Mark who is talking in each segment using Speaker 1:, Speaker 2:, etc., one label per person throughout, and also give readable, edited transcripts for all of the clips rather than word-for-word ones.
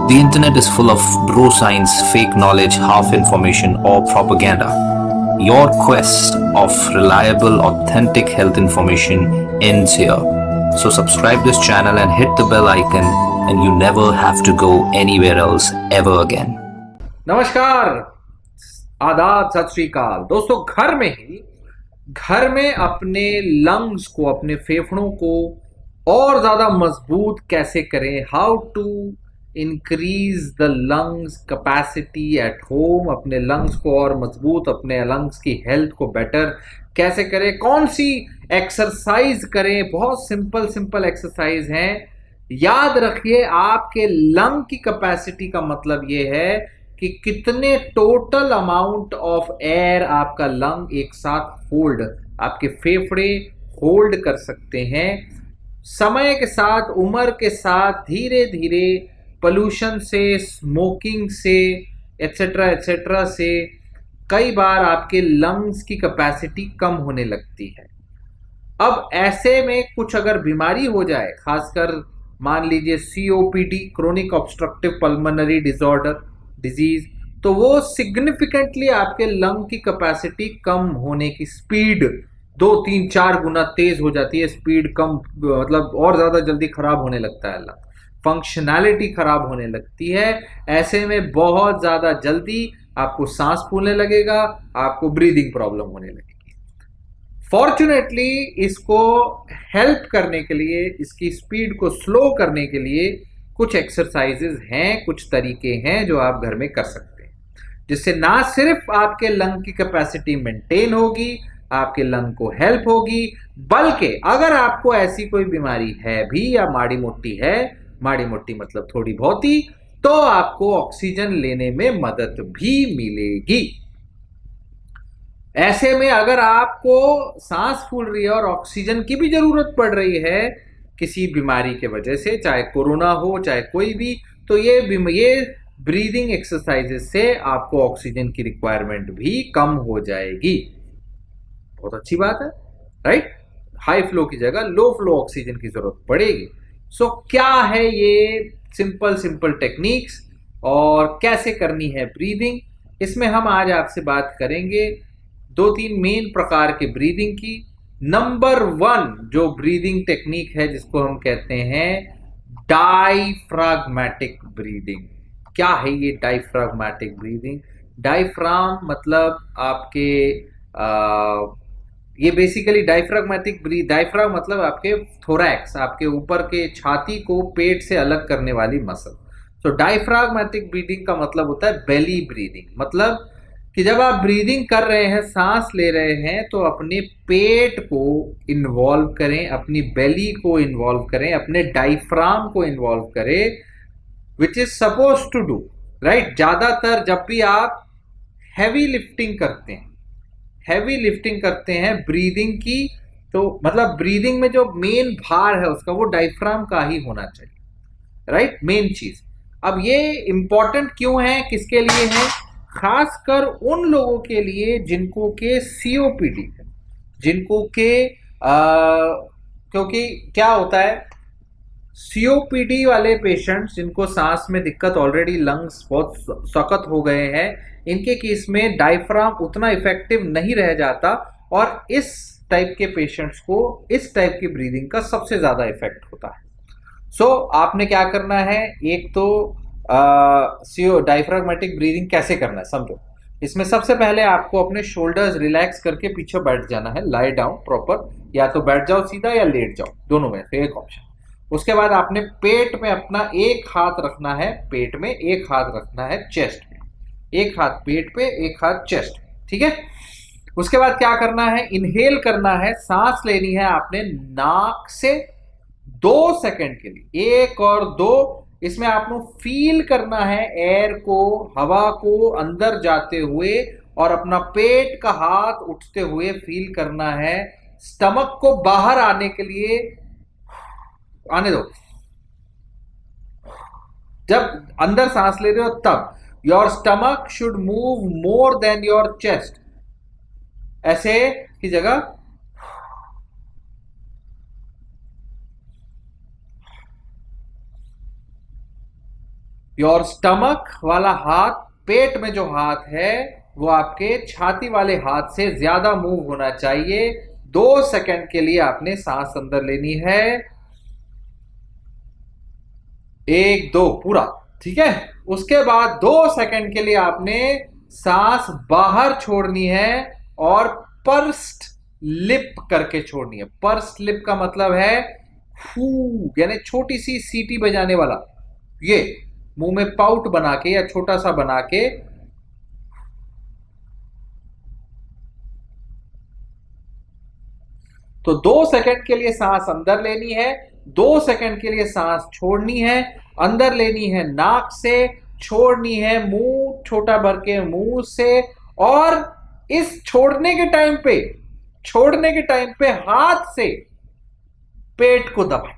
Speaker 1: The internet is full of bro science, fake knowledge, half information, or propaganda. Your quest of reliable, authentic health information ends here. So subscribe this channel and hit the bell icon, and you never have to go anywhere else ever again.
Speaker 2: नमस्कार, आदाब, सत श्री अकाल दोस्तों। घर में अपने lungs को, अपने फेफड़ों को और ज़्यादा मजबूत कैसे करें, how to increase the lungs capacity at home, अपने लंग्स को और मजबूत, अपने लंग्स की हेल्थ को बेटर कैसे करें, कौन सी एक्सरसाइज करें। बहुत सिंपल सिंपल एक्सरसाइज हैं। याद रखिए, आपके लंग की कैपेसिटी का मतलब ये है कि कितने टोटल अमाउंट ऑफ एयर आपका लंग एक साथ होल्ड, आपके फेफड़े होल्ड कर सकते हैं। समय के साथ, उम्र के साथ, धीरे धीरे पोल्यूशन से, स्मोकिंग से, एट्सेट्रा एट्सेट्रा से कई बार आपके लंग्स की कैपेसिटी कम होने लगती है। अब ऐसे में कुछ अगर बीमारी हो जाए, खासकर मान लीजिए COPD, chronic obstructive pulmonary disease, तो वो सिग्निफिकेंटली आपके लंग की कैपेसिटी कम होने की स्पीड 2 3 4 गुना तेज हो जाती है। स्पीड कम मतलब और ज्यादा जल्दी खराब होने लगता है लंग, फंक्शनैलिटी खराब होने लगती है। ऐसे में बहुत ज्यादा जल्दी आपको सांस फूलने लगेगा, आपको ब्रीदिंग प्रॉब्लम होने लगेगी। फॉर्चुनेटली इसको हेल्प करने के लिए, इसकी स्पीड को स्लो करने के लिए कुछ एक्सरसाइजेज हैं, कुछ तरीके हैं जो आप घर में कर सकते हैं, जिससे ना सिर्फ आपके लंग की कैपेसिटी मेंटेन होगी, आपके लंग को हेल्प होगी, बल्कि अगर आपको ऐसी कोई बीमारी है भी या माड़ी मोटी है, माड़ी मोटी मतलब थोड़ी बहुत ही, तो आपको ऑक्सीजन लेने में मदद भी मिलेगी। ऐसे में अगर आपको सांस फूल रही है और ऑक्सीजन की भी जरूरत पड़ रही है किसी बीमारी के वजह से, चाहे कोरोना हो चाहे कोई भी, तो ये ब्रीदिंग एक्सरसाइजेस से आपको ऑक्सीजन की रिक्वायरमेंट भी कम हो जाएगी। बहुत अच्छी बात है, राइट? हाई फ्लो की जगह लो फ्लो ऑक्सीजन की जरूरत पड़ेगी। सो क्या है ये सिंपल सिंपल टेक्निक्स और कैसे करनी है ब्रीदिंग, इसमें हम आज आपसे बात करेंगे 2 3 मेन प्रकार के ब्रीदिंग की। नंबर 1 जो ब्रीदिंग टेक्निक है, जिसको हम कहते हैं डायफ्राग्मेटिक ब्रीदिंग। क्या है ये डायफ्राग्मेटिक ब्रीदिंग? डायफ्राम मतलब आपके ये बेसिकली डायफ्राम मतलब आपके थोरैक्स, आपके ऊपर के छाती को पेट से अलग करने वाली मसल। तो डायफ्राग्मेटिक ब्रीदिंग का मतलब होता है बेली ब्रीदिंग। मतलब कि जब आप ब्रीदिंग कर रहे हैं, सांस ले रहे हैं, तो अपने पेट को इन्वॉल्व करें, अपनी बेली को इन्वॉल्व करें, अपने डायफ्राम को इन्वॉल्व करें, which is suppose to do, right? ज्यादातर जब भी आप हैवी लिफ्टिंग करते हैं ब्रीदिंग की, तो मतलब ब्रीदिंग में जो मेन भार है उसका, वो डायफ्राम का ही होना चाहिए, राइट? मेन चीज। अब ये इंपॉर्टेंट क्यों है, किसके लिए है? खासकर उन लोगों के लिए जिनको के COPD है, जिनको के क्योंकि क्या होता है, COPD वाले पेशेंट्स जिनको सांस में दिक्कत, ऑलरेडी लंग्स बहुत सख्त हो गए हैं, इनके केस में डायफ्राम उतना इफेक्टिव नहीं रह जाता, और इस टाइप के पेशेंट्स को इस टाइप की ब्रीदिंग का सबसे ज्यादा इफेक्ट होता है। सो आपने क्या करना है, एक तो डायफ्राग्मेटिक ब्रीदिंग कैसे करना है समझो। इसमें सबसे पहले आपको अपने शोल्डर्स रिलैक्स करके पीछे बैठ जाना है, लाई डाउन प्रॉपर, या तो बैठ जाओ सीधा या लेट जाओ, दोनों में से एक ऑप्शन। उसके बाद आपने पेट में अपना एक हाथ रखना है, पेट में एक हाथ रखना है चेस्ट में, एक हाथ पेट पे, एक हाथ चेस्ट में, ठीक है? उसके बाद क्या करना है, इनहेल करना है, सांस लेनी है आपने नाक से 2 सेकंड के लिए, 1 और 2। इसमें आपको फील करना है एयर को, हवा को अंदर जाते हुए, और अपना पेट का हाथ उठते हुए फील करना है। स्टमक को बाहर आने के लिए आने दो। जब अंदर सांस ले रहे हो तब your stomach should move more than your chest, ऐसे की जगह योर स्टमक वाला हाथ, पेट में जो हाथ है वो आपके छाती वाले हाथ से ज्यादा मूव होना चाहिए। 2 सेकंड के लिए आपने सांस अंदर लेनी है, 1 2 पूरा, ठीक है। उसके बाद 2 सेकंड के लिए आपने सांस बाहर छोड़नी है और पर्स्ड लिप करके छोड़नी है। पर्स्ड लिप का मतलब है फू, यानी छोटी सी सीटी बजाने वाला, ये मुंह में पाउट बना के या छोटा सा बना के। तो 2 सेकंड के लिए सांस अंदर लेनी है, 2 सेकंड के लिए सांस छोड़नी है। अंदर लेनी है नाक से, छोड़नी है मुंह छोटा भर के मुंह से। और इस छोड़ने के टाइम पे हाथ से पेट को दबाएं।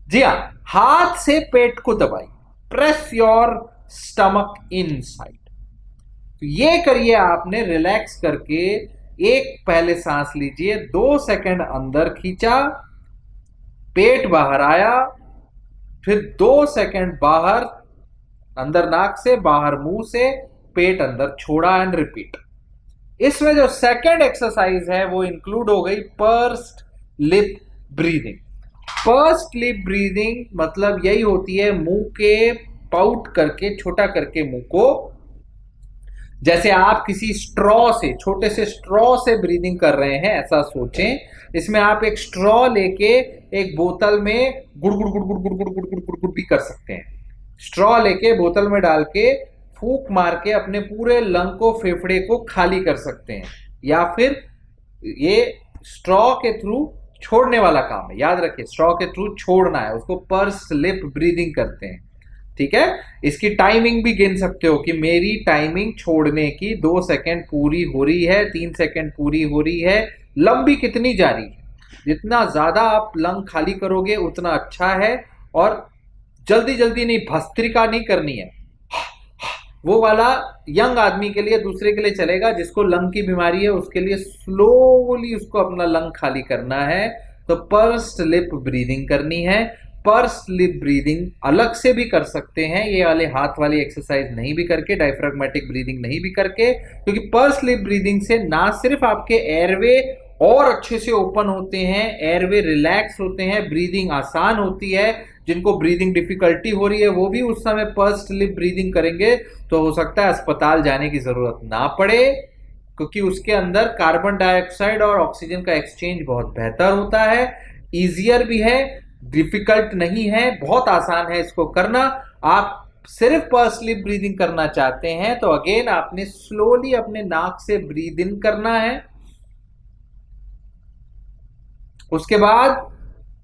Speaker 2: जी हाँ, हाथ से पेट को दबाएं। Press your stomach inside. तो ये करिए आपने रिलैक्स करके। एक पहले सांस लीजिए, 2 सेकंड अंदर खींचा, पेट बाहर आया, फिर 2 सेकंड बाहर, अंदर नाक से बाहर मुंह से, पेट अंदर छोड़ा एंड रिपीट। इसमें जो सेकंड एक्सरसाइज है वो इंक्लूड हो गई pursued lip breathing. Pursued lip breathing मतलब यही होती है मुंह के पाउट करके, छोटा करके मुंह को, जैसे आप किसी स्ट्रॉ से, छोटे से स्ट्रॉ से ब्रीदिंग कर रहे हैं ऐसा सोचें। इसमें आप एक स्ट्रॉ लेके एक बोतल में गुड़ गुड़ गुड़ गुड़ गुड़ गुड़ गुड़ गुड़ गुड़ गुड़ भी कर सकते हैं। स्ट्रॉ लेके बोतल में डाल के फूंक मार के अपने पूरे लंग को, फेफड़े को खाली कर सकते हैं। या फिर ये स्ट्रॉ के थ्रू छोड़ने वाला काम है, याद रखिए स्ट्रॉ के थ्रू छोड़ना है, उसको पर्स्ड लिप ब्रीदिंग करते हैं, ठीक है। इसकी टाइमिंग भी गिन सकते हो कि मेरी टाइमिंग छोड़ने की 2 सेकंड पूरी हो रही है, 3 सेकंड पूरी हो रही है। लंबी कितनी जा रही है, जितना ज्यादा आप लंग खाली करोगे उतना अच्छा है। और जल्दी जल्दी नहीं, भस्त्रिका नहीं करनी है। वो वाला यंग आदमी के लिए, दूसरे के लिए चलेगा। जिसको लंग की बीमारी है उसके लिए स्लोली उसको अपना लंग खाली करना है। तो पर्स्ड लिप ब्रीदिंग करनी है। पर्स्ड लिप ब्रीदिंग अलग से भी कर सकते हैं, ये वाले हाथ वाली एक्सरसाइज नहीं भी करके, डायफ्राग्मेटिक ब्रीदिंग नहीं भी करके, क्योंकि पर्स्ड लिप ब्रीदिंग से ना सिर्फ आपके एयरवे और अच्छे से ओपन होते हैं, एयरवे रिलैक्स होते हैं, ब्रीदिंग आसान होती है। जिनको ब्रीदिंग डिफिकल्टी हो रही है वो भी उस समय पर्स्ड लिप ब्रीदिंग करेंगे तो हो सकता है अस्पताल जाने की जरूरत ना पड़े, क्योंकि उसके अंदर कार्बन डाइऑक्साइड और ऑक्सीजन का एक्सचेंज बहुत बेहतर होता है, इजियर भी है, डिफिकल्ट नहीं है, बहुत आसान है इसको करना। आप सिर्फ पर्स्ड लिप ब्रीदिंग करना चाहते हैं तो अगेन आपने स्लोली अपने नाक से ब्रीद इन करना है। उसके बाद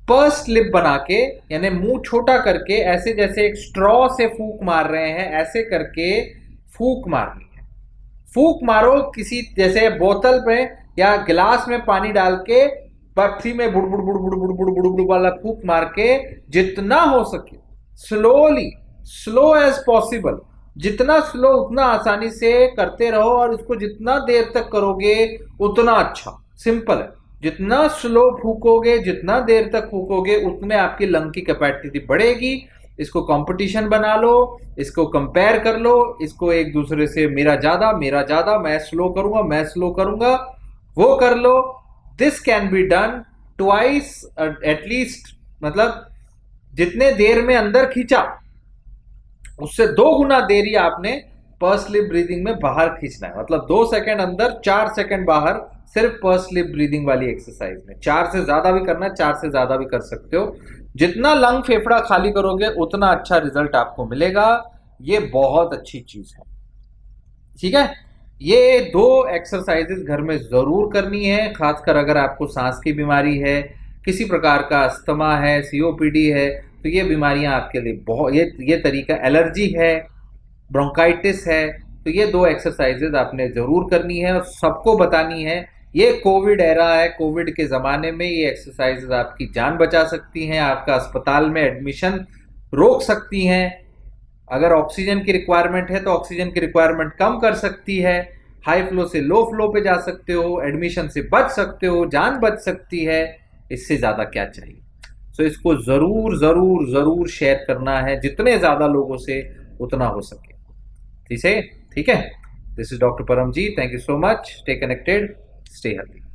Speaker 2: पर्स्ड लिप बना के, यानी मुंह छोटा करके, ऐसे जैसे एक स्ट्रॉ से फूंक मार रहे हैं ऐसे करके फूंक मारनी है। फूंक मारो किसी, जैसे बोतल में या गिलास में पानी डाल के पथरी में बुड़ बुड़ बुड़ बुड़ बुड़ बुड़ बुड़ बुड़ वाला फूंक मार के, जितना हो सके स्लोली, स्लो एज पॉसिबल, जितना स्लो उतना आसानी से करते रहो। और उसको जितना देर तक करोगे उतना अच्छा, सिंपल है। जितना स्लो फूकोगे, जितना देर तक फूकोगे, उतने आपकी लंग की कैपेसिटी बढ़ेगी। इसको कंपटीशन बना लो, इसको कंपेयर कर लो, इसको एक दूसरे से मेरा ज्यादा, मैं स्लो करूंगा, मैं स्लो करूंगा, वो कर लो। This can be done twice at least, मतलब जितने देर में अंदर खींचा उससे 2 गुना देरी आपने पर्स्ड लिप ब्रीदिंग में बाहर खींचना है। मतलब 2 सेकंड अंदर, 4 सेकंड बाहर, सिर्फ पर्स्ड लिप ब्रीदिंग वाली एक्सरसाइज में। 4 से ज्यादा भी करना, 4 से ज्यादा भी कर सकते हो। जितना लंग फेफड़ा खाली करोगे उतना अच्छा रिजल्ट आपको मिलेगा। ये बहुत अच्छी चीज है, ठीक है। ये 2 एक्सरसाइजेस घर में जरूर करनी है, खासकर अगर आपको सांस की बीमारी है, किसी प्रकार का अस्थमा है, सीओपीडी है, तो ये बीमारियां आपके लिए बहुत, ये तरीका, एलर्जी है, ब्रोंकाइटिस है, तो ये 2 एक्सरसाइजेज आपने जरूर करनी है और सबको बतानी है। ये कोविड एरा है, कोविड के ज़माने में ये एक्सरसाइजेज आपकी जान बचा सकती हैं, आपका अस्पताल में एडमिशन रोक सकती हैं। अगर ऑक्सीजन की रिक्वायरमेंट है तो ऑक्सीजन की रिक्वायरमेंट कम कर सकती है, हाई फ्लो से लो फ्लो पे जा सकते हो, एडमिशन से बच सकते हो, जान बच सकती है। इससे ज़्यादा क्या चाहिए। सो इसको जरूर जरूर जरूर शेयर करना है जितने ज्यादा लोगों से उतना हो सके। ठीक है, this is doctor Paramjit, thank you so much, stay connected, stay healthy.